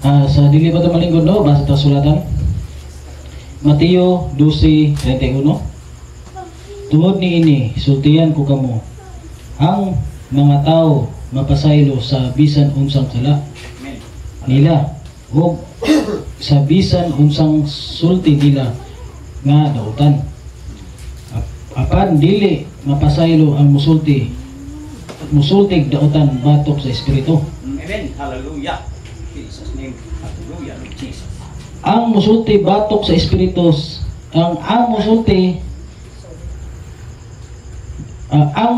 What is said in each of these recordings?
Sa dili pa ito malingkod, no? Basa ito sulatan. Mateo 12:31. Tungod ni ini, sultihan ko kamo, ang mga tao mapasaylo sa bisan unsang sala nila o sa bisan unsang sulti nila nga dautan. Apan dili mapasaylo ang musultig dautan batok sa espiritu. Amen. Hallelujah. Jesus name. Hallelujah. Jesus. Ang musulti batok sa espiritus, ang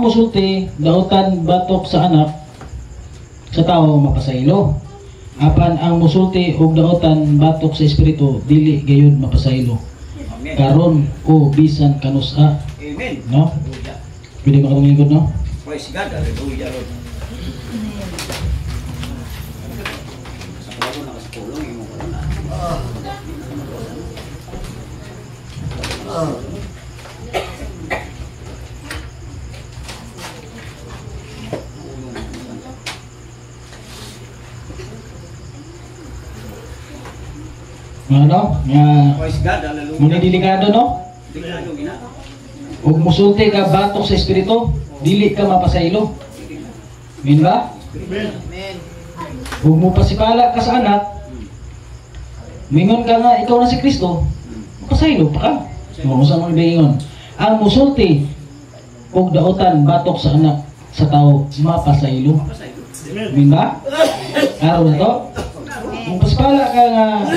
musulti dautan batok sa anak sa tao mapasaylo. Apan ang musulti og dautan batok sa espiritu dili gayud mapasaylo. Amen. Karon o bisan kanusa. Amen. No? Hallelujah. Pwede makatungilingkod, no? Praise God. Hallelujah. Lord. Sa palago nakasapulong yung mga na. Ano? Praise God. Hallelujah. Muna delikado, no? Delikado gina. Ug musulti ka batok sa espiritu, dili ka mapasaylo. Amen ba? Amen. Ug mo pasipala ka sa anak, mingon ka nga ikaw na si Kristo, mapasaylo pa ka. Mo sa mga ingon. Ang musulti ug dautan batok sa anak sa tao mapasaylo. Amen ba? Araw na to. Kung pasipala ka nga,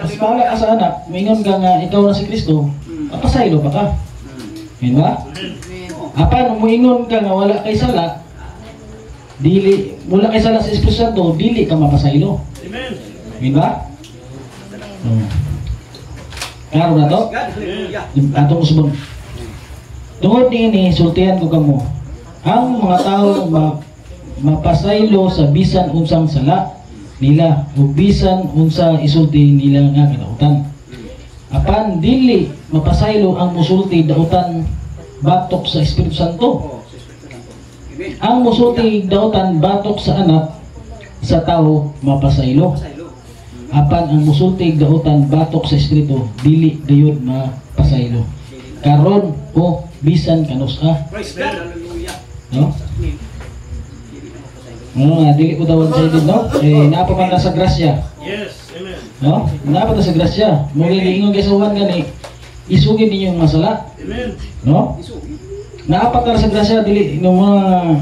pasipala ka sa anak, mingon ka nga ikaw na si Kristo, mapasaylo pa ka. Amen ba? Apan muingon ka nga wala kay sala, dili wala kay sala sa Espiritu Santo, dili ka mapasaylo. Amen. Amen ba? Klaro na to? Atong usbon. Tungod niini sultihan ko kamo, ang mga tao mapasaylo sa bisan unsang sala nila o bisan unsa isulti nila nga kadautan. Apan dili mapasaylo ang musulti dautan batok sa Espiritu Santo. Ang musulti dautan batok sa anak sa tao mapasaylo. Apan ang musulti dautan batok sa Espiritu dili gayud mapasaylo. Karon o bisan kanusa. Praise God. Hallelujah. No? Dili ko tawag sa edad, no? Naapa man sa grasya. Yes, amen. No? Naapa sa grasya. Muli ingon kay sa uwan gani, isugid ninyo yung masala. Amen. No? Naapa ka sa grasya, dili no mga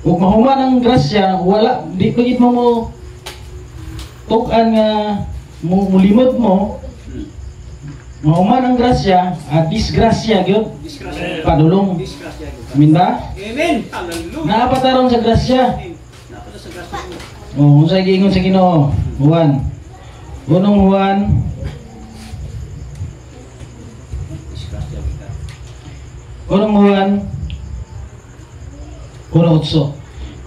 ug mahuman ang grasya, wala di pagit mo tukan nga mulimod mo. Mahuman ang grasya, disgrasya gyud. Padulong. Amen ba? Amen. Hallelujah. Naapataron sa grasya. Napata sa grasya. Unsay giingon sa Ginoo? Juan. Unong Juan. Unong Juan. 1:8.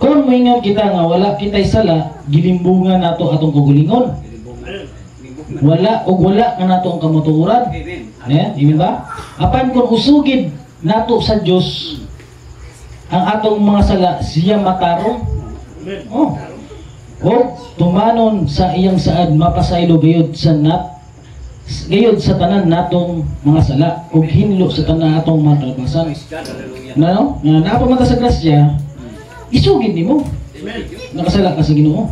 Kung moingon kita nga wala kitay sala, gilimbungan nato atong kagulingon. Wala nga nato ang kamuturan. Amen. Amen ba? Apan kung usugid nato sa Dios ang atong mga sala, siya matarong. Oh. O tumanon sa iyang saad mapasaylo gayud sa tanan natong mga sala ug hinlo sa tanan atong mga kalpasan. No? Naapamata sa grasya, isugid nimo. Nakasala ka sa Ginoo.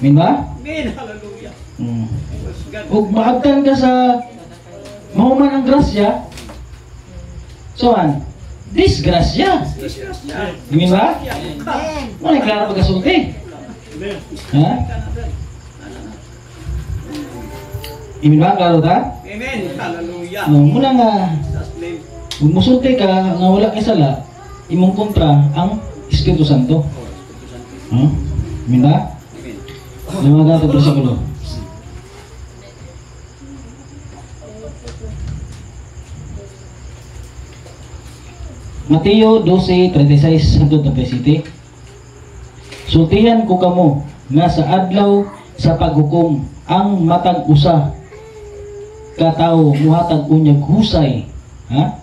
Amen ba? Amen. Hallelujah. Ug maagtan ka sa mahuman ang grasya, soan disgrasya. Amen ba? Wala klaro pagkasulti. Ha? Amen ba? Klaro ta? Amen. Hallelujah. Muna nga, Jesus name. kung musulti ka nga wala kay sala, imong kontra ang Espiritu Santo. Ha? Amen ba? Amen. Lumaga ito sa kulo. Mateo 12:36-37. Sultihan ko kamo nga sa adlaw sa paghukom ang matag usa ka tawo muhatag unyag husay, ha?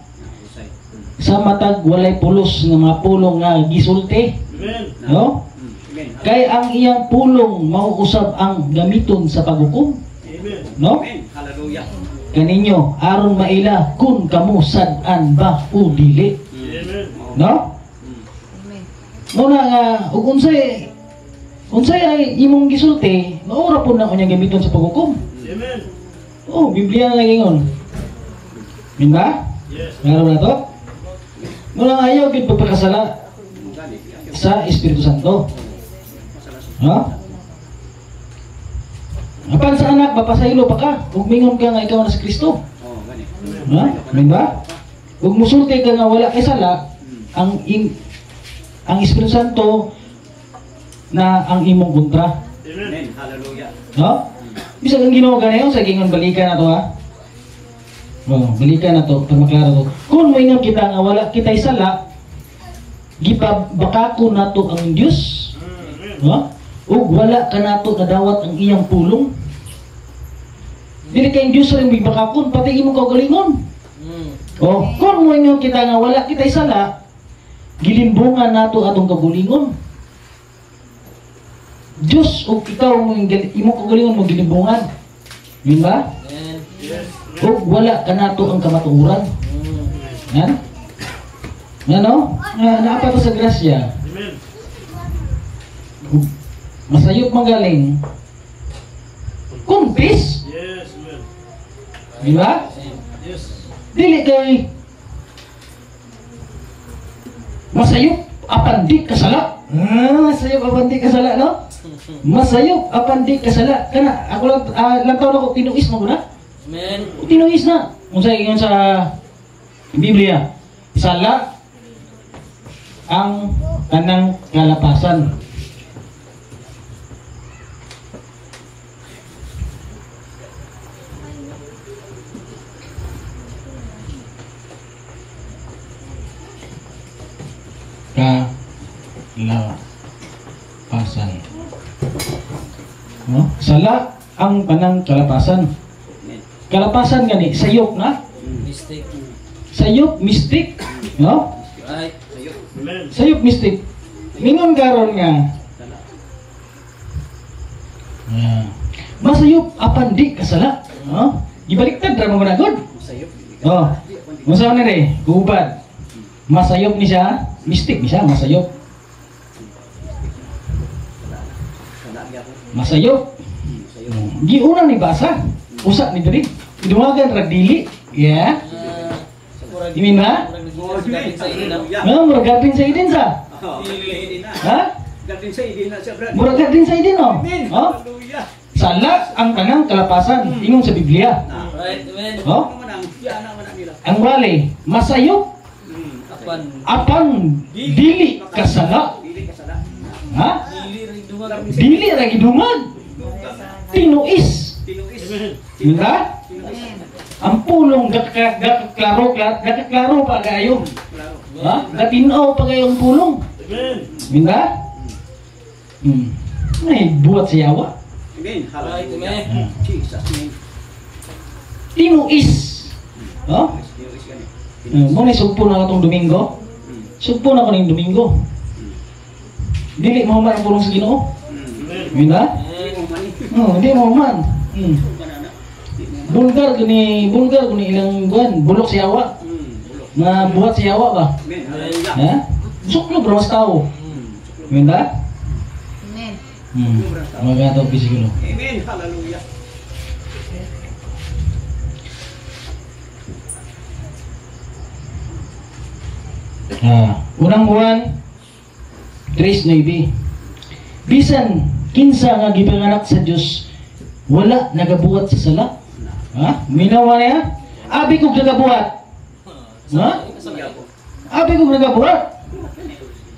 Sa matag walay pulos nga mga pulong nga gisulti. Amen. No? Amen. Kay ang iyang pulong mauusab ang gamiton sa paghukom. No? Amen. Hallelujah. Kaninyo aron maila kung kamo sad-an ba o dili. No? Muna nga ug unsay ay imong gisulti, maura pud na kunya gamiton sa paghukom. Amen. Oh, Biblia na ingon. Min ba? Yes. Ngaro na to? Muna nga ayaw gid pagpakasala sa Espiritu Santo. No? Apan sa anak, mapasaylo pa ka. Kung mingon ka nga ikaw na si Kristo. Oh, gani. Ha? Min ba? Kung musulti ka nga wala kay sala, ang Espiritu Santo na ang imong kontra. Amen. Hallelujah. No? Bisa kang Ginoo ganayon sa gingon balikan na to ha. Oh, balikan na to para maklaro to. Kung moingon kita nga wala kitay sala, gipabakako nato ang Dios. No? Ug wala ka nato nadawat ang iyang pulong. Dili kay Dios sa imong bakakon pati imong kaugalingon. Oh, kung moingon kita nga wala kitay sala, gilimbungan nato atong kabulingon. Diyos o ikaw imong kagalingon mo gilimbungan. Yun ba? O wala ka nato ang kamatuoran. Yan? Ano? Naapa to sa grasya. Masayop magaling. Kumpis. Yes, amen. Di ba? Yes. Dili kay masayop apan di kasala. Masayop apan di kasala, no? Masayop apan di kasala. Kana ako lang taon ako tinuis mo na. Amen. Tinuis na. Unsay ingon sa Biblia? Sala ang kanang kalapasan. Kalapasan. No? Sala ang kanang kalapasan. Kalapasan gani sayop na. Mistake. Sayop mistik, no? Right. Amen. Sayop mistik. Mingon karon nga. Masayop apan di kasala, no? Gibaliktad ra mo na good. Masayop. Oh. Unsa na re? Gubad. Masayop ni siya, mistik ni siya, masayop. Masayop. Giuna ni basa. Usa ni diri. Idumagan ra dili. Yeah. Imin ba? Murag sa idin sa. Ha? Gatin sa idin na siya, brad. Murag din sa idin no. Amen. Oh? Hallelujah. Sala ang kanang kalapasan ingon sa Biblia. Right. Amen. Oh? Ano man ang yana man nila. Ang wali, masayop Apan. apan dili kasala. Dili kasala. Ha? Dili rin dumag. Dili ra gidungag. Tinuis. Tinuis. Diba? Ang pulong gakaklaro pa kayo. Klaro. Ha? Gatinaw pa kayo ang pulong. Amen. Diba? Ay, buhat sa yawa. Amen. Right. Hallelujah. Amen. Jesus name. Tinuis. Oh? Tinuis gani. Muna sugpo na itong Domingo. Sugpo na ko ng Domingo. Dili mo man ang pulong sa Ginoo. Diba? Dili mo mani. Hindi mo man. Banana. Bulgar gani ilang buwan, bulok si yawa. Bulok. Na buhat si yawa ba? Amen. Hallelujah. Ha? Suklog rawas tao. Diba? Amen. Magataw pisigulo. Amen. Hallelujah. Unang buwan, 3:9. Bisan kinsa nga gipanganak sa Dios, wala nagabuhat sa sala. Ha? Minawa niya? Abi kog nagabuhat. Ha? Abi kog nagabuhat.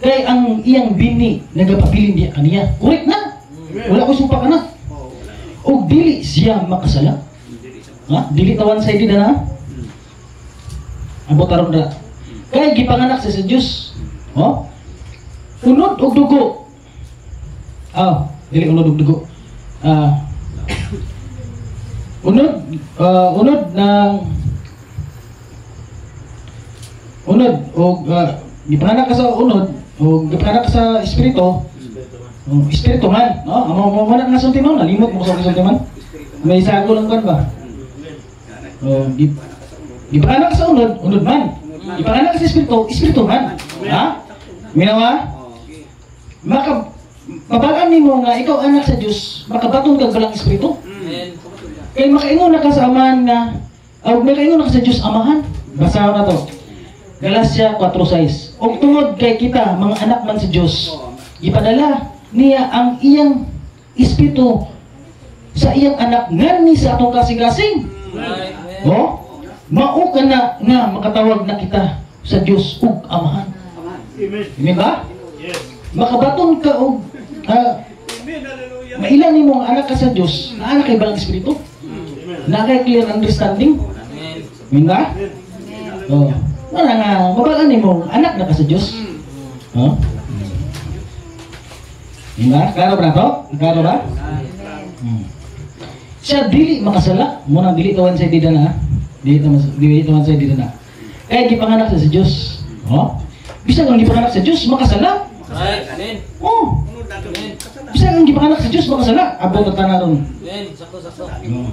Kay ang iyang bini nagapabilin diya kaniya. Correct na. Wala ko sumpa ka na. Oh, wala. O dili siya makasala. Dili sa. Ha? Dili tawan sa idin na. Abot aron na. Kay gipanganak siya sa Dios. Oh? Unod og dugo. Dili unod og dugo. Unod og gipanganak ka sa unod o gipanganak ka sa espiritu Espiritu man, no? Amo mo na sulti mo, nalimot mo sa sulti man. May sago lang kan ba? Ipaanak sa unod man. Ipaanak sa espiritu man. Ha? Minawa? Mabalaan nimo nga ikaw anak sa Dios, makabaton kag balang espiritu. Amen. Kay makaingon na ka sa amahan nga, makaingon na ka sa Dios amahan. Basahan na to. Galacia 4:6. Og tungod kay kita mga anak man sa Dios, ipadala niya ang iyang espiritu sa iyang anak ngani sa atong kasing-kasing. Amen. Oh, mao ka na nga makatawag na kita sa Dios ug amahan. Amen ba? Yes. Makabaton ka og mailan nimo ang anak ka sa Dios, na anak kay balang espiritu. Na kay clear understanding. Amen. Amen ba? Oh. Wala nga, mabalaan nimo anak na ka sa Dios. Oh. Amen ba? Klaro ba to? Klaro ba? Siya dili makasala, muna dili tawan sa dida na. Dili tawan sa dida na. Kaya gipanganak sa Dios. Oh. Bisa kang gipanganak sa Dios makasala. Amen. Oh. Amen. Bisa kang gipanganak sa Dios makasala. Abot ta na ron. Amen. Sakto. Oh.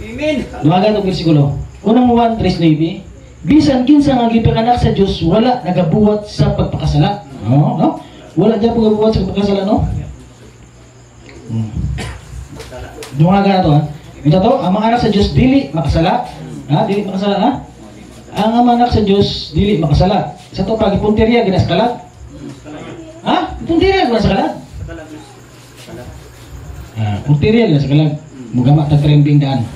Amen. Dumaga itong bersikulo. Unang 1:3-9. Bisan kinsa nga gipanganak sa Dios wala nagabuhat sa pagpakasala. No? Wala dyan pagabuhat sa pagpakasala, no? Dumaga na to, ha? Ito to, ang mga anak sa Diyos, dili makasala. Ha? Dili makasala, ha? Ang mga anak sa Diyos, dili makasala. Sa to, pag ipunteriya, ginaskalat. Ha? Ipunteriya, ginaskalat. Punteriya, ginaskalat. Mugamak na trending daan.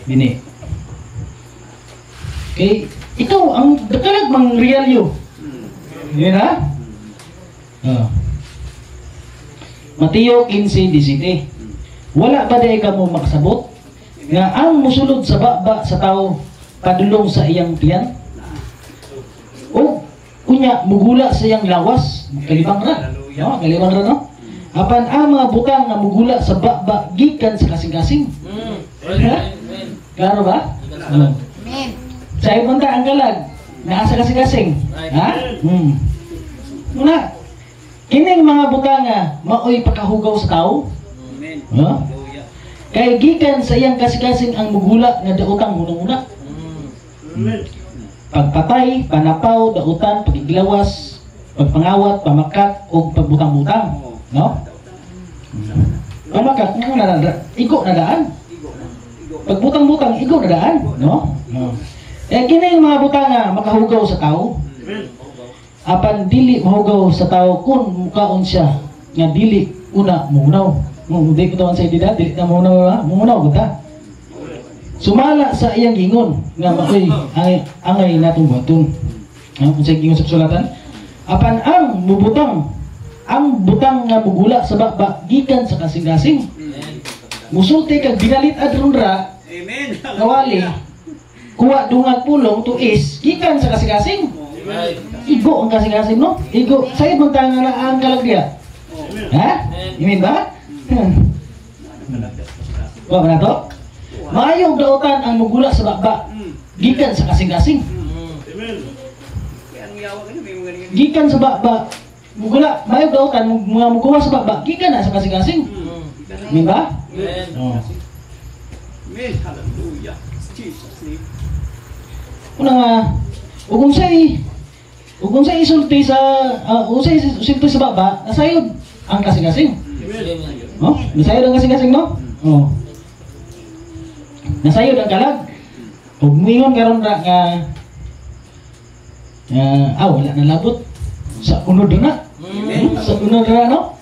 Bini. Okay, ikaw, ang dakalag mang realyo. Yun, ha? Oh. Mateo 15:17. Wala ba day ka mo makasabot nga ang musulod sa baba sa tao padulong sa iyang tiyan? O unya mugula sa iyang lawas, kalibang ra. No, kalibang ra, no? Apan ang mga butang nga mugula sa baba gikan sa kasing-kasing. Amen. Klaro ba? Amen. Sa ibang ang kalag naa sa kasing-kasing. Ha? Muna, kining mga butanga maoy pagkahugaw sa tao. Amen. Ha? Hallelujah. Kay gikan sa iyang kasing-kasing ang mugula nga daotang hunong-una. Pagpatay, panapaw, dautan, pagiglawas, pagpangawat, pamakat o pagbutang-butang. No? Pamakat, igo na daan. Pagbutang-butang, igo na daan. No? Kining mga butanga makahugaw sa tao. Apan dili mahugaw sa tao kung mukaon siya nga dili una muhunaw. Di ko tawan sa idida, dili na muhunaw, muhunaw kita. Sumala sa iyang gingon nga maoy angay natong buhaton. Kung sa gingon sa sulatan, apan ang butang nga mugula sa baba gikan sa kasing-kasing. Musulti kag binalit adron ra. Amen. Kawali. Kuha dungag pulong tuis gikan sa kasing-kasing. Igo ang kasing-kasing, no? Igo. Sa'yo bang tanga na ang kalagya? Ha? Imin ba? Kuha ba na to? Mayong dautan ang mugula sa baba gikan sa kasing-kasing. Kaya ang yawa ka na, may mga ganyan. Gikan sa baba mugula, mayong dautan mga mugula sa baba gikan na sa kasing-kasing. Imin ba? Amen. Oh. Amen. Hallelujah. Jesus name. Una nga, ug unsay isulti sa isulti sa baba, nasayod ang kasing-kasing. Oh, nasayod ang kasing-kasing, no? Oh. Nasayod ang kalag. Ug muingon karon ra nga wala na labot sa unod na. Sa unod na, no?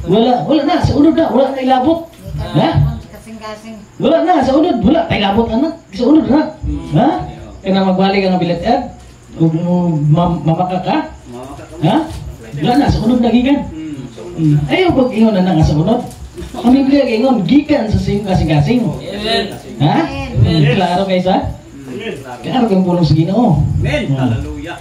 Wala na sa unod na, wala na ilabot. Ha? Kasing-kasing. Wala na sa unod, wala tay labot anak. Sa unod na. Ha? Kaya magbalik ang bilet ed. Ug mamaka ka? Ha? Wala na sa unod na gikan. Ayaw pag ingon na nga sa unod. Ang Biblia ingon gikan sa kasing-kasing. Amen. Ha? Klaro kayo sa? Klaro kang pulong sa Ginoo. Amen. Hallelujah.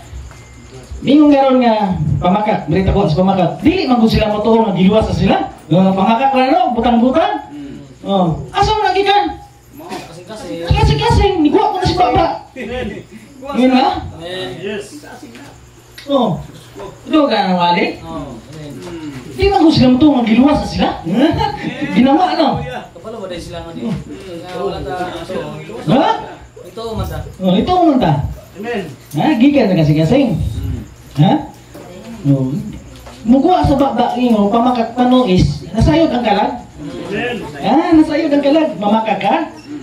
Ingon karon nga pamakat, berita ko sa pamakat. Dili man gud sila motuo nga giluwas sa sila. Pamakat ra no, butang-butang. Oh, asa man gikan? Kasing-kasing. Kasing-kasing, niguwa ko na si baba. Amen. Yun ha? Amen. Yes. Kasing na. Oh. Ito ka nang wali? Oh, kanin. Di man ko sila ito, magiluwas na sila. Ginawa, ano? Kapalo ba dahil sila nga di? Nga wala ta ito. Ha? Ito masa. Oh, ito mo ta. Amen. Ha? Gikan na kasi-kasing. Ha? Oh. Mukuha sa baba, mo, pamakat panuis, nasayod ang kalag. Ah, nasayod ang kalag. Mamakak ka?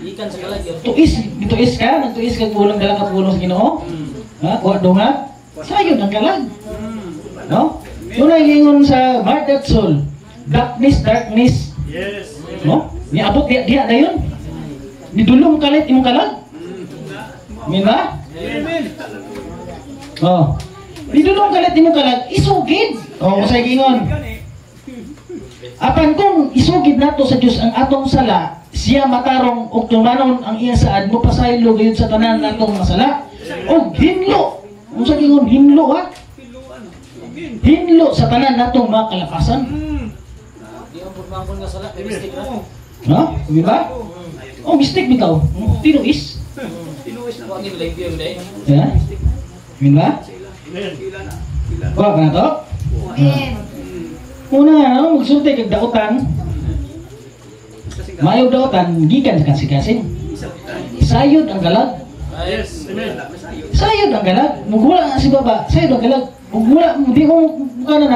Ikan sa kalag yun. Tuis ka? Nagtuis ka pulang dalang at pulong sa Ginoo? Ha? Kuha dunga? Sayod ang kalag. No? Yun ay lingon sa heart and soul. Darkness. Yes. No? Niabot diya na yun. Nidulong kalit imong kalag. Amen ba? Amen. Oh. Nidulong kalit imong kalag, isugid. Oh, usay gingon. Apan kung isugid nato sa Dios ang atong sala, siya matarong og tumanon ang iya saad mo pasaylo gayud sa tanan natong masala. Og hinlo. Unsa gingon hinlo ha? Hinlo sa tanan natong mga kalapasan. Di ang pagmangkon nga sala. Mistake na. Ha? Di ba? Oh, mistake bitaw. Tinuis. Huwag nila yung view day. Ya? Di ba? Kuha ka na to? Amen. Una nga, no, magsulti kag dautan. Mayo dautan, gikan sa kasing-kasing. Sayod ang galag. Yes. Amen. Sayod ang galag. Mugula nga si baba. Sayod ang galag. Mugula, di mo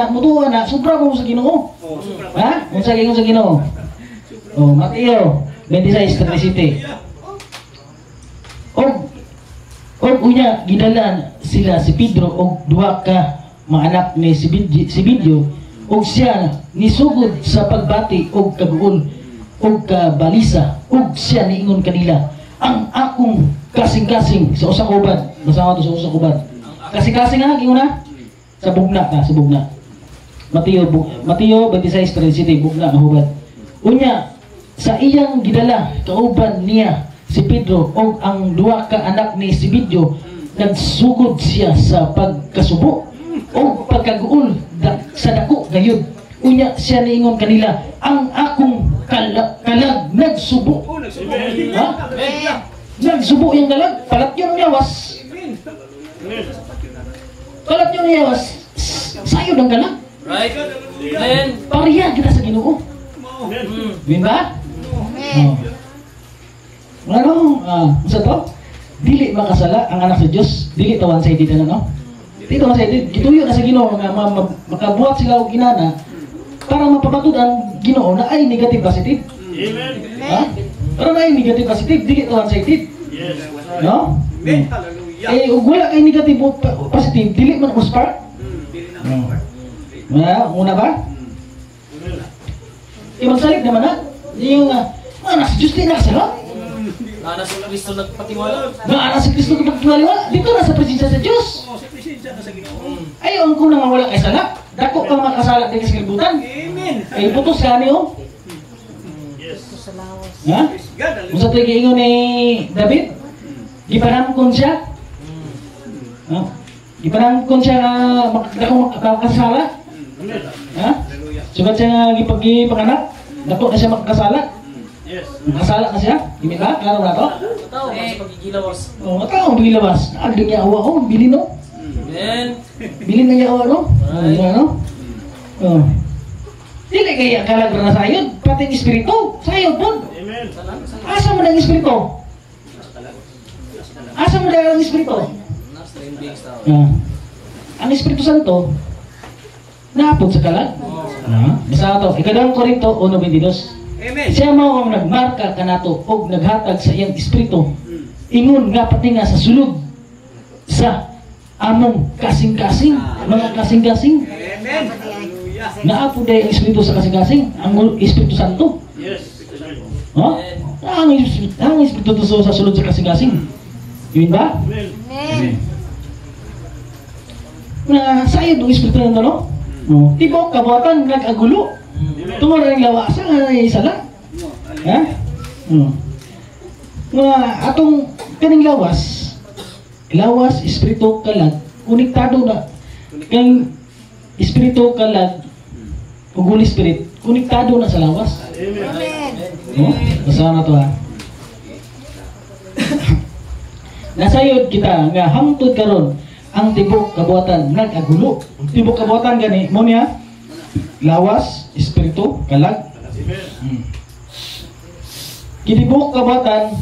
mutuwa na, sobra mo sa Ginoo. Ha? Unsa gingon sa Ginoo? Oh, Mateo 26:37. Og unya gidalan sila si Pedro og duha ka mga anak ni si Bidyo og siya nisugod sa pagbati og kaguol og kabalisa og siya niingon kanila ang akong kasing-kasing sa usa ka ubad. Basama to sa usa ka ubad. Kasing-kasing ha gingon na sa bugna ka, sa bugna. Mateo 26:37 bugna nga hubad. Unya sa iyang gidala kauban niya si Pedro o ang duha ka anak ni si Bidyo, nagsugod siya sa pagkasubo o pagkaguol sa dako gayud. Unya siya niingon kanila, ang akong kalag nagsubo. Ha? Nagsubo yung kalag, palat yung yawas. Palat yung yawas, sayod ang kalag. Right? Amen. Pariya kita sa Ginoo. Bin ba? Amen. Ano, sa to? Dili makasala ang anak sa Dios, dili to one-sided na no? Dili to one-sided, gituyo na sa Ginoo nga makabuhat sila og inana para mapabatud ang Ginoo na ay negative positive. Amen. Ha? Para na ay negative positive, dili to one-sided. Yes. No? Amen. Hallelujah. Eh, ug wala kay negative positive, dili man mo spark. Una ba? Magsalit naman na. Yung anak si Diyos din nakasala. Anak sa Kristo nagpatiwala. Anak si Kristo kapagpaliwala. Dito na sa presensya sa Diyos. Oh, sa presensya na sa Ginoo. Ayaw kung nang wala kay sala. Dako kang makasala din sa kalibutan. Amen. Ay putos ka niyo. Yes. Ito sa lawas. Ha? God, Kung sa tuwing ingon ni David, gipanamkon siya. Ha? Gipanamkon siya na dako makasala. Ha? Sugat siya nga gipanganak. Dako na siya makasala. Yes. Makasala na siya. Hindi ba? Klaro na to? Tao man sa pagigilawas. Oh, matao bilabas. Agdi niya awa oh, bili no. Amen. Bili na niya awa no. Ano? Oh. Dili kaya kalag na sayod, pati ang espiritu, sayod pun. Amen. Asa mo na ang espiritu? Asa mo na ang espiritu? Nas train beings tao. Ang Espiritu Santo naapod sa kalag. Basta to, Ikadawang Korinto 1:22. Amen. Siya mao ang nagmarka kanato og naghatag sa iyang espiritu. Ingon nga pati nga sa sulod sa among kasing-kasing, mga kasing-kasing. Amen. Hallelujah. Naapod ang espiritu sa kasing-kasing, ang Espiritu Santo. Yes. Ha? Ang Espiritu sa sulod sa kasing-kasing. Yun ba? Amen. Amen. Na sayod ng Espiritu Santo, no? Tibok kabuatan nag-agulo. Tungod ang lawasan nga na isala. Ha? Mga atong kaning lawas, espiritu kalag, konektado na. Kang espiritu kalag, ug Holy Spirit, konektado na sa lawas. Amen. No? Basta na to ha. Nasayod kita nga hangtod karon ang tibok kabuatan nag-agulo. Ang tibok kabuatan gani mo niya lawas, espiritu, kalag. Kitibok kabuatan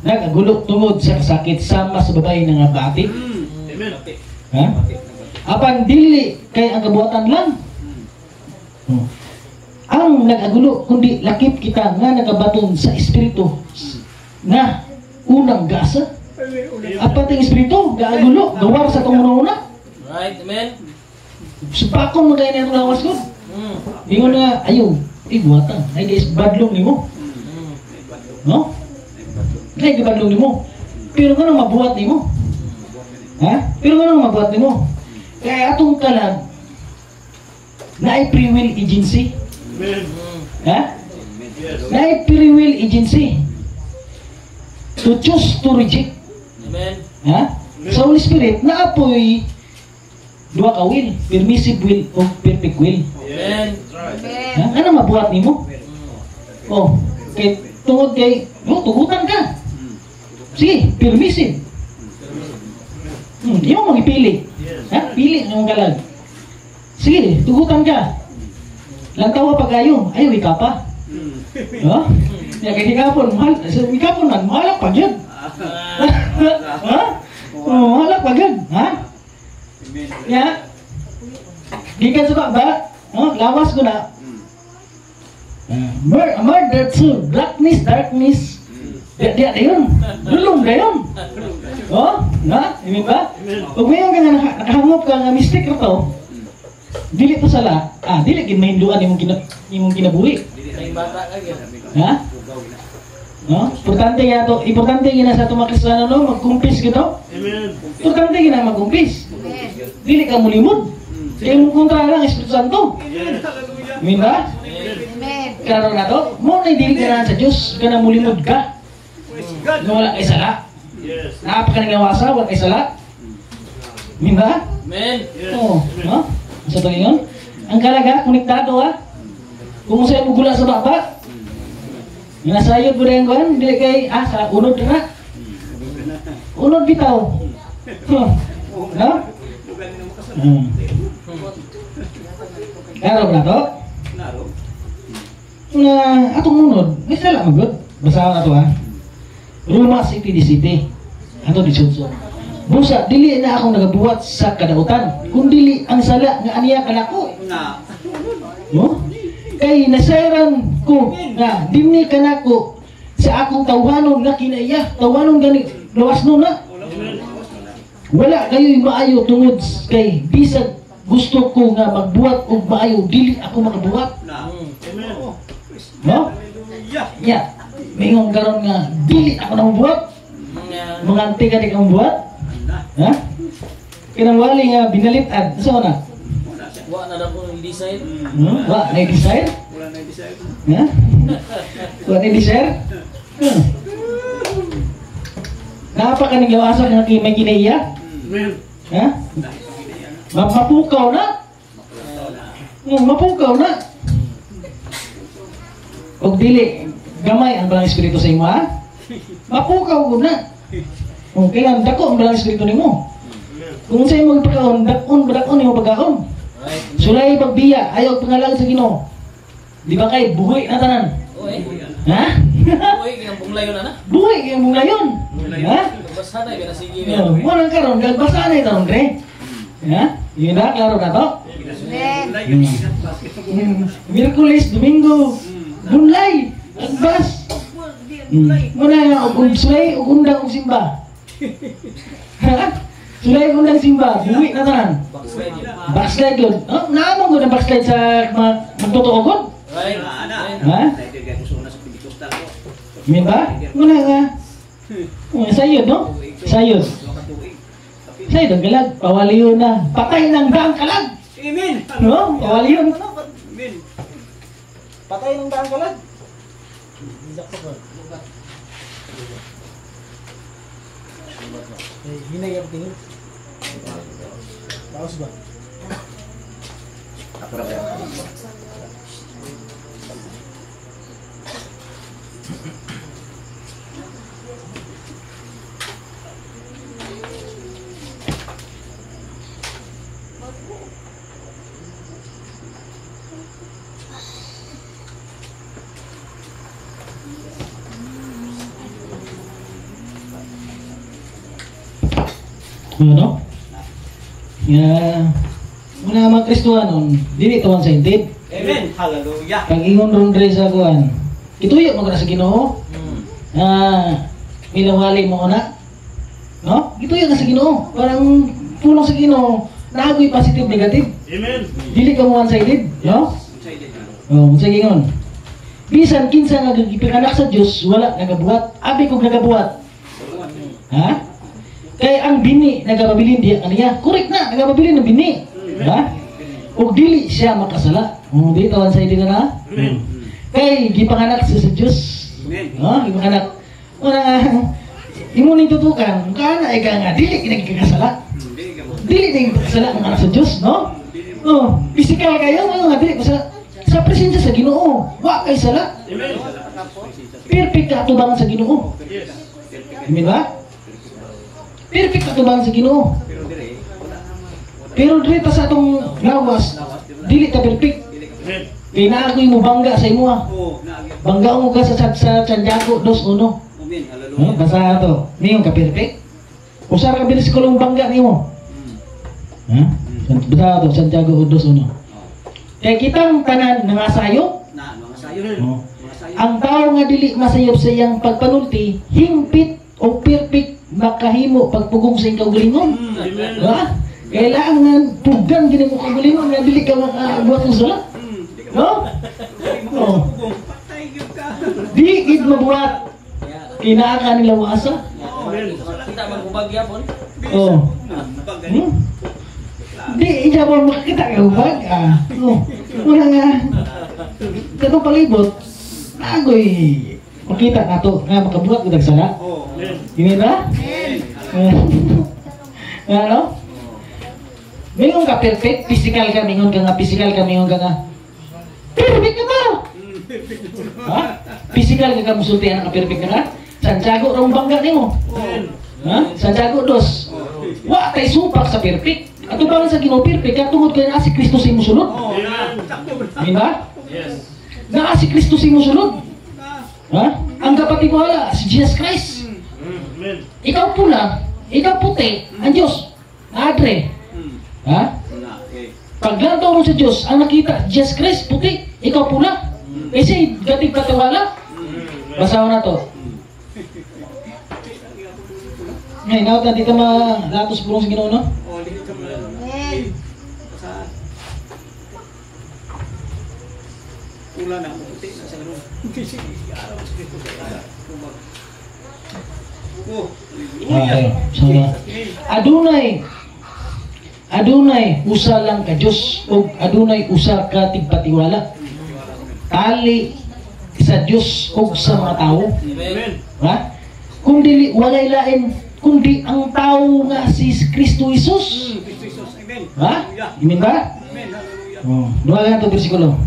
nag-agulo tungod sa kasakit sama sa babae nga bati. Ha? Apan dili kay ang kabuatan lang. Ang nag-agulo kundi lakip kita nga nagabaton sa espiritu na unang gasa. Apan ting espiritu gaagulo gawar sa tunguna. Right, amen. Supakon mo kay na lawas ko. Ingon nga ayo, buhatan. Ay guys badlong nimo. No? Ay badlong nimo. Pero ngano mabuhat nimo? Ha? Pero ngano mabuhat nimo? Kaya atong kalag na ay free will agency. Ha? Na ay free will agency. To choose to reject. Amen. Ha? Sa Holy Spirit, naapoy dua ka will, permissive will o perfect will. Amen. Ha? Ano mabuhat nimo? Oh, kay tungod kay, tugutan ka. Sige, permissive. Di mo magipili. Ha? Pili ng kalag. Sige, tugutan ka. Lantawa pagayo, ayaw ikapa. Ha? Ya kay ikapon, mahal. Ikapon man, mahalak pa yun. Ha? Oh, mahalak pa yun. Ha? Ya? Gikan sa ba? Oh, lawas ko na. Murder to darkness. Dia dayon. Dulong dayon. Oh, na? Ini ba? Pag mayon ka nga nakahangop ka nga mistake ra to. Dili to sala. Dili gid mahinduan imong kinabuhi. Ay bata ka gyud. Ha? No? Importante gina sa atong mga Kristiyano no, magkumpis gito. Amen. Importante gina magkumpis. Dili ka mulimod. Kaya mo kontra lang Espiritu Santo. Amen ba? Amen. Klaro na to. Mo na dili ka na sa Dios, ka na mulimod ka. Nga wala kay sala. Napaka nang lawasa, wala kay sala. Amen ba? Amen. Oo. No? Sa to ngayon, ang kalaga konektado ha. Kung sa'yo mo gula sa baba, nasayod mo rin ko dili kay, sa unod na. Unod bitaw. No? Klaro na to? Nga, atong unod, may sala magod. Basahan na to ha. Roma City di City. Ato di Sunsun. Busa, dili na akong nagabuhat sa kadautan. Kung dili ang sala nga aniya kanako. No? Kay nasairan ko nga dinni kanako sa akong tawhanon nga kinaiya. Tawhanon gani lawas no na. Wala kayo'y maayo tungod kay bisag gusto ko nga magbuhat og maayo dili ako makabuhat. No? Ya. Mayong karon nga dili ako nang buhat. Mga antika di kang buhat. Ha? Kinawali nga binalitad. Saan na? Wa na daw ko i-design. Wa na i-design? Ha? Wa na i-design? Napaka ning lawasan nga may kinaiya? Ha? Mapukaw na? Mapukaw na? Kung dili, gamay ang balang espiritu sa imo ha? Mapukaw ko na. Okay lang, dako ang balang espiritu nimo. Kung sa imo pagkaon, dakon imo pagkaon. Sulay pagbiya, ayaw pangalan sa Ginoo. Di ba kay buhi na tanan? Ha? Buhi kang bunglayon na. Buhi kay bunglayon. Ha? Basta na gina sige. Wala karon, gagbasa na taron re. Ha? Yun na, klaro na to. Miyerkules, Domingo, bunlay, agbas. Muna nga, og sulay, og undang og simba. Ha? Sulay og undang simba, buwi na tanan. Backslide yun. Naamang ko na backslide sa magtotoo ko? Right. Ha? Amin ba? Muna nga. Sayod, no? Sayod. Sayod ang kalag, pawaliyo na. Patay ng daang kalag. Amen. No? Pawaliyo na. Amen. Patay ng daang kalag. Hinay ka tingin. Taos ba? No? Ya, muna mga Kristohanon, dili tawan sa intid. Amen. Hallelujah. Pag ingon ron dre sa kuan, ituyo mo na sa Ginoo. Milawali mo na. No? Ituyo ka sa Ginoo. Parang pulong sa Ginoo, naagoy positive negative. Amen. Dili ka mo one-sided, no? Sige ngon. Bisan kinsa nga gipikanak sa Dios, wala nagabuhat. Abi kog nagabuhat. Ha? Kay ang bini nagapabilin diya kaniya. Correct na, nagapabilin ng bini. Ha? Ug dili siya makasala. Di tawan sa idin na. Kay gipanganak siya sa Dios. Ha? Gipanganak. Ora imo ni tutukan, kana ay ka nga dili kinagkakasala. Dili ning kasala ang anak sa Dios, no? Oh, physical kayo nga dili kasala. Sa presensya sa Ginoo, wa kay sala. Amen. Perfect ka atubangan sa Ginoo. Yes. Amen ba? Perfect ka atubangan sa Ginoo. Pero dito sa atong lawas, dili ta perfect. Amen. Kaya naagoy mo bangga sa imo ha. Oh, Bangga mo ka sa Santiago 2:1. Amen. Hallelujah. Basa to. Niyo ka perfect. Usar ka bersikulo ng bangga nimo. Ha? Basa to Santiago 2:1. Kaya kitang tanan nangasayo. Na mga sayo. Oh. Mga sayo. Ang tao nga dili masayop sa iyang pagpanulti, hingpit o perfect makahimo pagpugong sa iyang kaugalingon. Amen. Ha? Kailangan pugan gini mo kaugalingon nga dili ka makabuhat ng sala. No? Oh. Patay gyud ka. Di gid mabuhat. Kinaka nila wasa. Kita man ubag yapon. Oh. Bagay. Di iya mo makakita ka ubag. Oh. Wala nga. Katong palibot. Agoy. Makita nato nga makabuhat gud ang sala. Oh. Ini ba? Ano? Mingon ka perfect, physical ka, mingon ka nga, physical ka, mingon ka nga. Perfect ka ba? Ha? Physical ka ka, musultihan ka, perfect ka nga? Santiago, rong bangga nimo. Ha? Santiago 2. Wa kay supak sa perfect. Ato ba sa Ginoo perfect, ka tungod kay naa si Kristo sa imo sulod. Oh, sakto ba? Di ba? Yes. Naa si Kristo sa imo sulod. Ha? Ang kapatiwala si Jesus Christ. Amen. Ikaw pula, ikaw puti, ang Diyos, adre. Ha? Na, eh. Paglantaw mo sa Diyos, ang nakita, Jesus Christ, puti, ikaw pula. Kasi gating katawala. Basahan na to. Ngayon, nautan dito latos pulong sa Ginoo, no? Oh, dito ka mo. Amen. Sa Ula na puti na sa loob. Kasi araw sa Kristo sa araw. Oh. Okay, so, adunay usa lang ka Dios ug adunay usa ka tigpatiwala. Tali sa Dios ug sa mga tao. Amen. Ha? Kung dili walay lain kundi ang tao nga si Kristo Jesus. Kristo Jesus. Amen. Ha? Amen ba? Amen. Hallelujah. Oh, duha ka to bersikulo.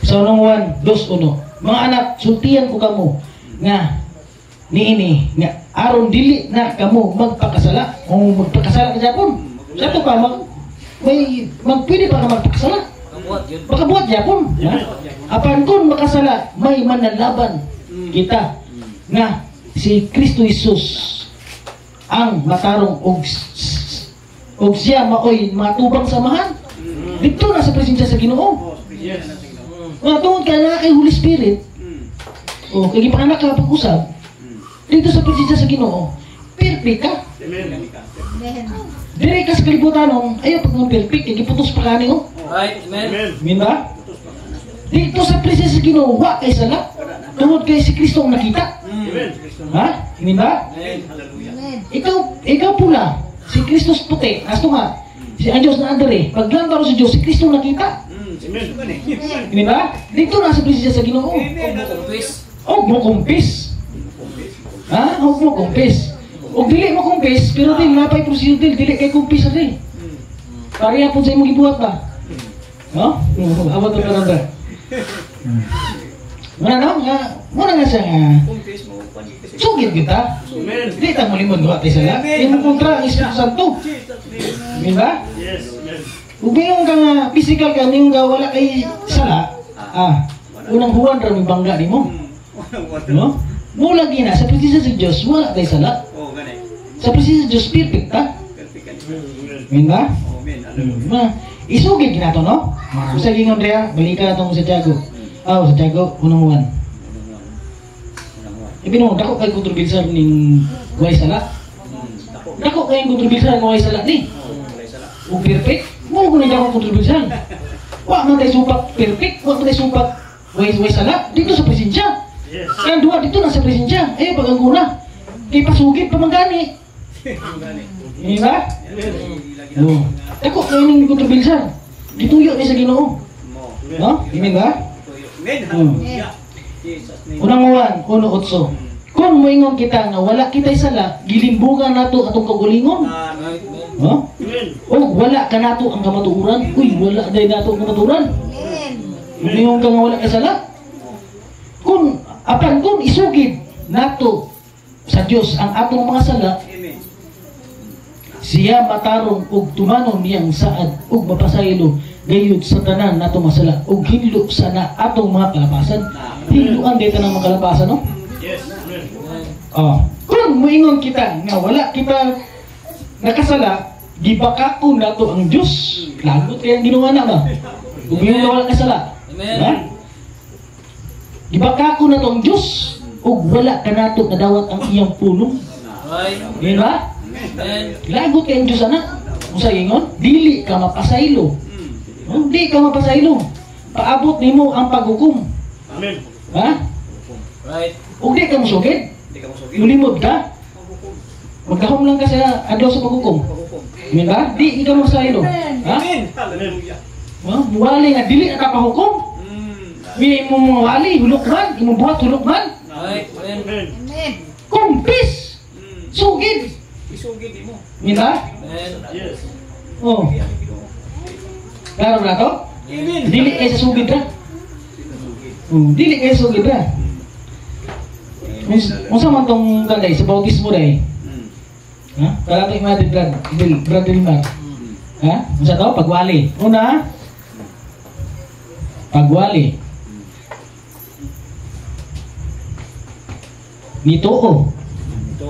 Sa unang 1, 2:1. Mga anak, sultihan ko kamo nga niini nga aron dili na kamo magpakasala. Kung magpakasala ka Japon, sa to pa pwede pa ka magpakasala. Kabuhat yun. Makabuhat Japon. Ha? Apan kung makasala, may manlalaban kita nga si Kristo Jesus ang matarong og siya maoy matubang samahan. Dito na sa presensya sa Ginoo. Yes. Nga tungod ka na kay Holy Spirit, o kay gipakanak ka pag-usab, dito sa presensya sa Ginoo, perfect ka. Amen. Amen. Dire ka sa kalibutanon, ayaw pag ng perfect, kay giputos pa ka niyo. Right, amen. Amen. Amen ba? Dito sa presensya sa Ginoo, wa kay sala. Tungod kay si Kristo ang nakita. Amen. Ha? Amen ba? Amen. Hallelujah. Amen. Ikaw pula, si Kristo puti, asto nga, si ang Diyos na andere, paglantaw sa Diyos, si Kristo nakita. Amen. Amen. Amen ba? Dito na sa presensya sa Ginoo. Kumpis. Og mo kumpis. Ha? Og mo kumpis. Og dili mo kumpis, pero dili napay prosedur dili kay kumpis rin. Pareha po sa imong gibuhat ba? No? Awat to karanda. Muna nga siya nga. Kumpis mo pagi kasi. Sugid kita. Amen. Di ta mo limod buhat sa la. Imong kontra ang Espiritu Santo. Jesus name. Amen ba? Yes. Amen. Ug mayong ka nga physical ka mayong nga wala kay sala. Unang huwan ra mi bangga nimo. No? Mula gina sa presensya sa Dios wala tay sala. Oh, ganay. Sa presensya sa Dios perfect ta. Perfect. Amen ba? Amen. Hallelujah. Ma, isugid gina to no? Usa gingon diha, balikan atong sa Tiago. Sa Tiago unang huwan. Ibino dako kay kontrobersya ning way sala. Dako kay kontrobersya ng way sala ni. Ug perfect, mo ko ni dako kontrobersya. Wa man tay supak perfect, wa man tay supak way sala dito sa presensya. Yes. Yang dua dito na sa presensya. Pagangguna. Kay pasugid pa man gani. Ini ba? Oh. Dako kay ning kontrobersya. Gituyo ni sa Ginoo. No? Ini ba? Amen. Hallelujah. Jesus name. Unang uwan, 1:8. Kung moingon kita nga wala kitay sala, gilimbungan nato atong kagulingon. Right, man. No? Amen. O wala ka nato ang kamatuoran. Uy, wala day nato ang kamatuoran. Amen. Moingon ka nga wala ka sala. Kung apan kung isugid nato sa Dios ang atong mga sala, Amen. siya matarong ug tumanon niyang saad ug mapasaylo gayud sa tanan nato masala ug hinlo sana atong mga kalapasan. Hinluan dito ng mga kalapasan, no? Yes. Amen. Kung moingon kita nga wala kita nakasala, gibakako nato ang Dios. Lagot kay ang ginawa na ba? Kung moingon nga wala kasala. Amen. Ha? Gibakako nato ang Dios ug wala ka nato nadawat ang iyang pulong. Right. Di ba? Amen. Lagot kay ang Dios ana. Usa ingon, dili ka mapasaylo. Di ka mapasaylo. Paabot nimo ang paghukom. Amen. Ha? Right. Ug di ka mosugid. Hindi ka masugid. Mulimod ka. Magkahom lang ka sa adlaw sa paghukom. Amen ba? Di ka mapasaylo. Ha? Amen. Hallelujah. Wali nga dili na ka pahukom. May mo mga wali hulok man, imong buhat hulok man. Right. Amen. Amen. Amen. Kumpis. Sugid. Isugid mo. Amen ba? Amen. Yes. Oh. Klaro na to? Amen. Dili kay sa sugid ra. Dili kay sa sugid ra. Unsa man tong kanday sa bautismo day? Ha? Para to imagine Brad Limar. Ha? Unsa to? Pagwali. Una, pagwali. Nitoo. Ito.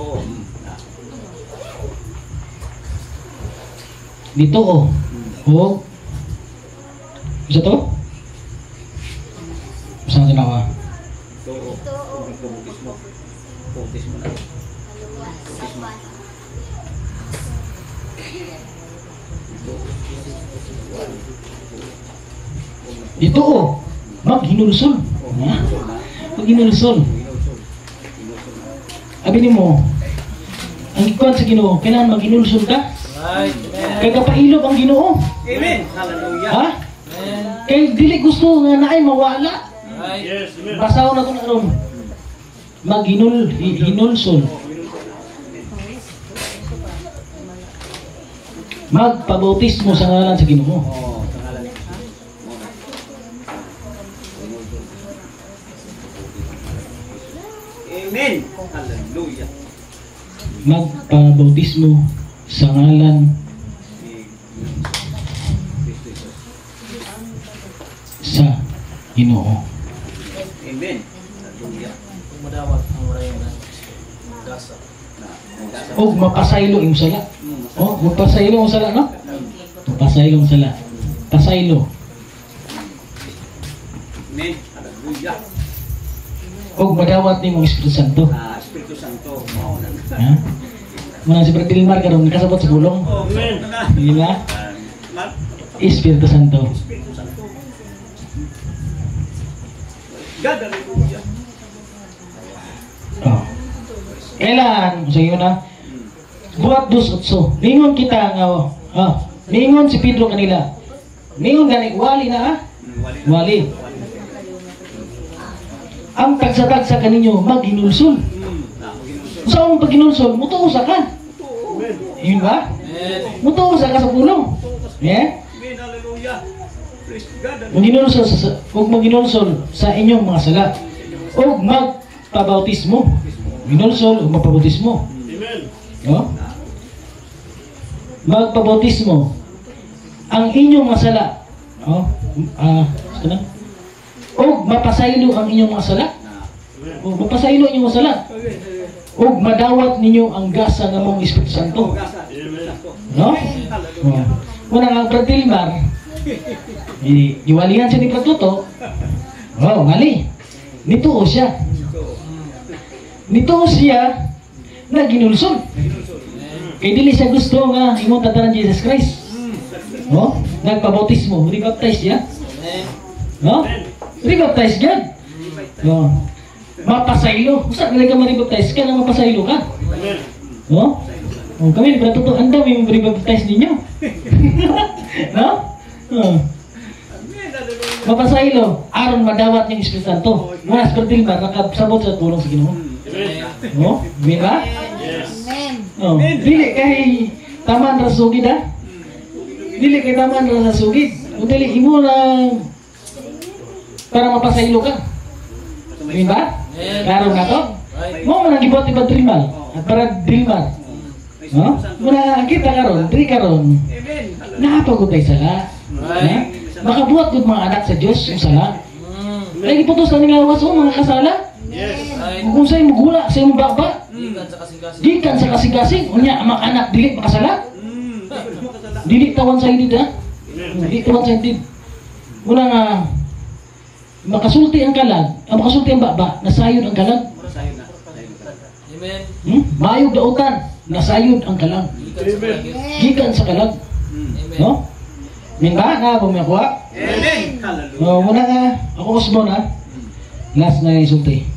Nitoo. O unsa to? Unsa ang tinawa? Ito. Bautismo. Bautismo na. Nitoo. Maghinulsol. Ha? Maghinulsol. Abi nimo, ang ikuan sa Ginoo, kailangan maghinulsol ka. Right. Kay Amen. kapailog ang Ginoo. Amen. Hallelujah. Ha? Amen. Kay dili gusto nga naay mawala. Right. Yes. Amen. Basaw na ko na ron. Hinulsol. Magpabautismo sa ngalan sa Ginoo. Oh, sa ngalan ni Jesus. Amen. Hallelujah. Magpabautismo sa ngalan Kristo Jesus. sa Ginoo. Amen. Hallelujah. Madawat ang maray na gasa. O mapasaylo yung sala. O, magpasaylo yung sala, no? Mapasaylo yung sala. Pasaylo. Amen. Hallelujah. O madawat ni mong Espiritu Santo. Espiritu Santo. Oh, Ha? Muna si Brad Limar karon nakasabot sa bulong. Amen. Di ba? Mal. Espiritu Santo. Espiritu Santo. God, hallelujah. Oh. Kailan, sa iyo na, buhat 2:8. Ningon kita nga, ningon si Pedro kanila. Ningon gani, wali na ha? Wali. Ang tagsa-tagsa kaninyo, maghinulsol. Sa akong paghinulsol, mutuusa ka. Yun ba? Amen. Mutuusa ka sa pulong. Yeah? Amen. Hallelujah. Praise God. Maghinulsol sa inyong mga sala. O magpabautismo. Hinulsol o magpabautismo. Amen. No? Magpabautismo ang inyong mga sala. Gusto na? O mapasaylo ang inyong mga sala. O mapasaylo ang inyong mga sala. O madawat ninyo ang gasa ng mga Espiritu Santo. No? Muna nga Brad Tilmar, iwalihan siya ni Pratuto. Mali. Nituo siya. Nituo siya na ginulsol. Kaya dili siya gusto nga imong tatanan Jesus Christ. No? Nagpabautismo, rebaptize siya. No? Rebaptize God. No? Mapasaylo. Usa na ka ma-rebaptize ka na mapasaylo ka. No? Kami ni Pratuto, ang dami yung rebaptize ninyo. No? Mapasaylo, aron madawat yung Espiritu Santo. Mga Espiritu ba, nakasabot sa tulong sa Ginoo. No? Amen ba? Amen. Dili kay taman ra sugid ha. Dili kay taman ra sa sugid. Dili imo na para mapasaylo ka. Amen ba? Karon na to. Mo man gibot ibang Trilmal at para Dilmar. No? Muna kita karon, diri karon. Napagutay sala. Makabuhat gud mga anak sa Dios ang sala. Lagi putos na nga awas mga kasala. Kung sa'yo magula, sa'yo magbaba. Gikan sa kasing-kasing. Unya, ang mga anak, dili makasala. Dili tawan sa hidid, ha? Dili tawan sa hidid. Muna nga, makasulti ang kalag, makasulti ang baba, nasayod ang kalag. Amen. Mayog dautan, nasayod ang kalag. Gikan sa kalag. No? Minba, na ba may kuha? Amen. Hallelujah. Muna nga, ako Osmon, ha? Last na isulti.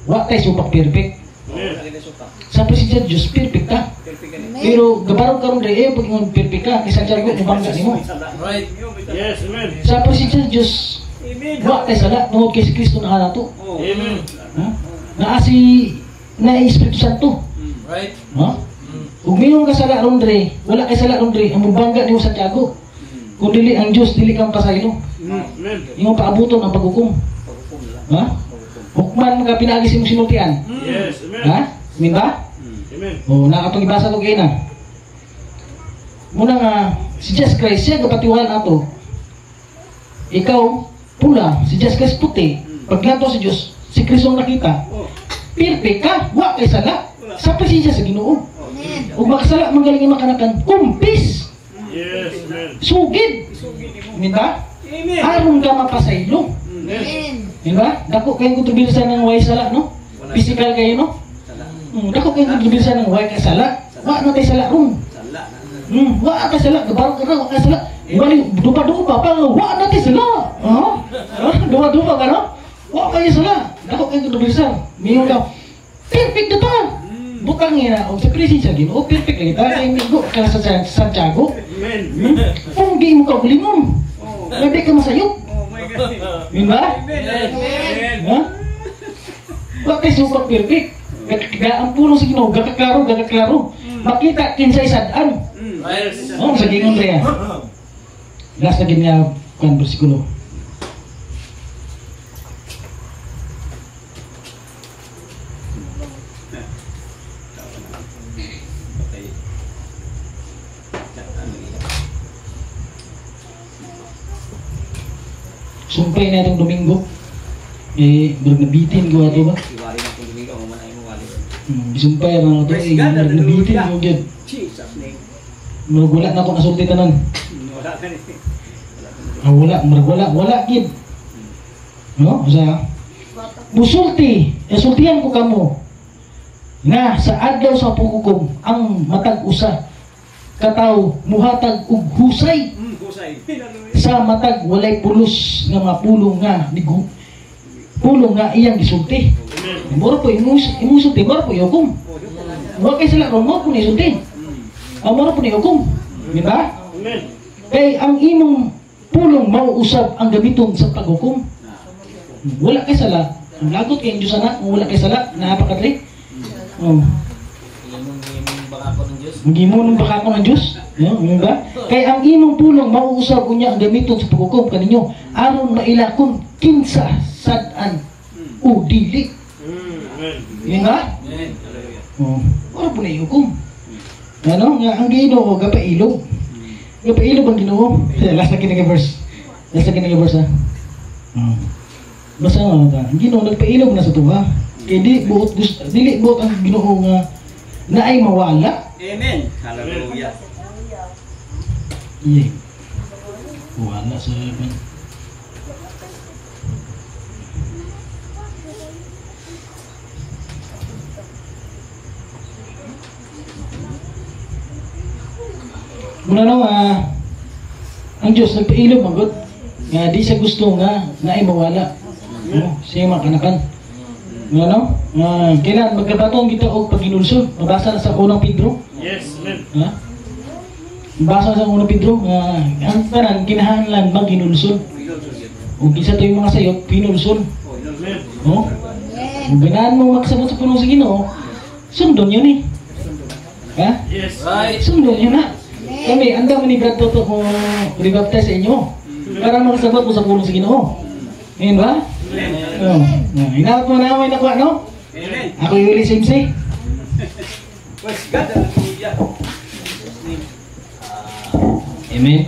Wa tayo supak perfect. Sa presensya Diyos, perfect ka. Pero gabarong karon dre pag ingon perfect ka, kay Santiago mabangga nimo. Right. Yes, amen. Sa presensya Diyos, wa tayo sala tungod kay si Kristo na nato. Amen. Naa si na Espiritu Santo. Right. Ha? Ug mayong kasala ron dre, wala kay sala ron dre, ang mabangga nimo Santiago. Kung dili ang Diyos, dili kang pasaylo. Amen. Imong paabuton ang paghukom. Ha? Hukman ka pinagi sa imong sinultian. Yes, amen. Ha? Amen ba? Amen. O, nakatong ibasa ko kayo na. Muna nga, si Jesus Christ, siya kapatiwalan ato. Ikaw, pula, si Jesus Christ puti. Paglanto si Diyos, si Kristo ang nakita. Perfect ka, wa kay sala. Sa presensya sa Ginoo. Amen. Ug makasala magaling makanakan, kumpis, Yes, amen. sugid. Amen ba? Amen. Aron ka mapasaylo. Amen. Amen ba? Dako kayong kontrobersa ng way sala, no? Physical kayo, no? Dako kayong kontrobersa ng way kay sala. Wa na tayo sala ron. Wa tayo sala. Gabarang ka na, wa tayo sala. Wali, dupa-dupa pa. Wa na tayo sala. Dupa-dupa ka, no? Wa kayo sala. Dako kayong kontrobersa. Mayroon ka, perfect na ta. Butang nga, o sa presensya Ginoo, perfect lang ita. Kaya migo ka sa Santiago. Amen. Kung di mo ka ulimon, hindi ka masayop. Oh my God. Yun ba? Amen. Ha? Bakit super perfect? Ang puno sa Ginoo, gakaklaro. Makita kinsay sadaan. Right. Oh, sa gingon rin. Last na ganyan kan bersikulo. Sumpay na itong Domingo. Nabitin ko ato ba? Iwari na kung lumigaw, mamanay mo wali. Sumpay na ito. Praise God, Nabitin hallelujah. ko yun. Jesus name. Wala na ako nasulti tanan. Wala ka ni. Wala gid. No? Sa musulti, sultihan ko kamo na sa adlaw sa paghukom ang matag usa kataw muhatag og husay Husay. sa matag walay pulos nga mga pulong nga pulong nga iyang gisulti. Moro po imusulti, moro po ihukom. Wa kay sila ron mo po ni sulti. Moro po ni hukom. Di ba? Amen. Kay ang imong pulong mauusab ang gamiton sa paghukom. Wala kay sala. Ang lagot kay Diyos anak, wala kay sala, napakadali. Oh. Imong bangako ng Diyos. Gimunong baka ko ng Diyos. Di ba? Kay ang imong pulong mauusab unya ang gamiton sa paghukom kaninyo aron mailakon kinsa sad-an o dili. Amen. Di ba? Amen. Oh. Wala po na ihukom. Ano? Nga ang Ginoo gapailog. Nagpailog ang Ginoo. Last na kinag-verse. Last na kinag-verse ha. Basta nga ta. Ang Ginoo nagpailog na sa tuwa. Kaya dili buot ang Ginoo nga na ay mawala. Amen. Hallelujah. Yeah. Wala sa man. Muna no, ang Diyos nagpailog magod nga di siya gusto nga na ay mawala. Siya makanakan. Muna no, kailan magkabatong kita og paghinulsol. Mabasa na sa unang Pedro. Yes, amen. Ha? Mabasa na sa unang Pedro nga ang tanan kinahanglan maghinulsol. Ug isa to yung mga sayop pinulsol. Amen. Oh? Amen. Kung ganahan mo magsabot sa puno sa Ginoo, sundon yun eh. Ha? Yes. Right. Sundon yun na. Kami, anda mo ni Brad Toto kung rebaptize sa inyo. Para magsabot mo sa puno sa Ginoo. Ngayon ba? Oh. Hinaot mo na may nakuha, no? Amen. Ako yung Uli Simsi. Praise God. Hallelujah. Amen.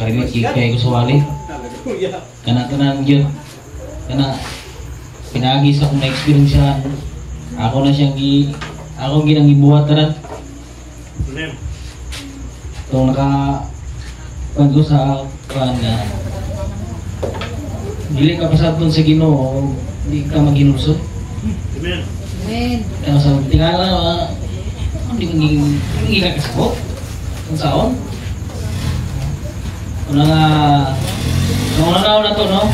Karinig kay Guswali. Hallelujah. Kana tanan yun. Kana pinagi sa akong na-experience siya. Ako na siyang ako ginang ibuhat tanan. Amen. Kung pag sa kuan nga dili ka pasabton sa Ginoo, di ka maghinulsol. Amen. Amen. Kaya sa tingala hindi ka kasabot. Kung saon? Kung na to, no?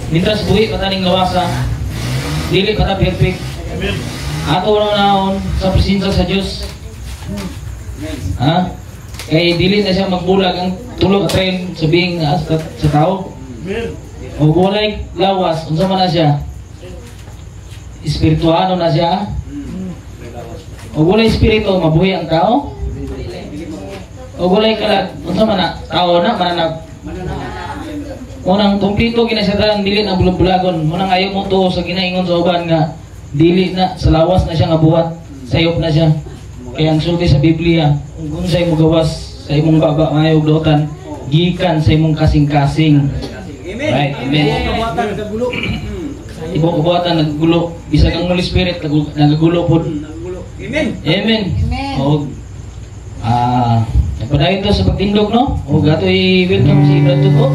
Nitras buhi pataning lawasa. Dili pata perfect. Amen. Ato na naon sa presensya sa Dios. Ha? Kay dili na siya magbulag ang tulog at train sabihin sa tao. Amen. O walay lawas, unsa man na siya? Espirituano na siya. O walay espiritu, mabuhi ang tao. O walay kalag, unsa man na? Tao na, mananap. Unang kumplito ginasadalan dili na bulog-bulagon. Munang ayaw mo to sa ginaingon sa uban nga dili na sa lawas na siya nga buhat. Sayop na siya. Kaya ang sulti sa Biblia, kung sa imong gawas sa imong baba mayog dotan, gikan sa imong kasing-kasing. Amen. Right, amen. Kabuhatan naggulo. Ibang kabuhatan naggulo, bisag ang Holy Spirit nagagulo pod. Amen. Amen. Amen. O nagpadayon to sa pagtindog, no? O gato i-welcome si Brad Tuto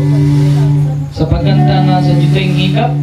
sa pagkanta nga sa Jutoy Hikap.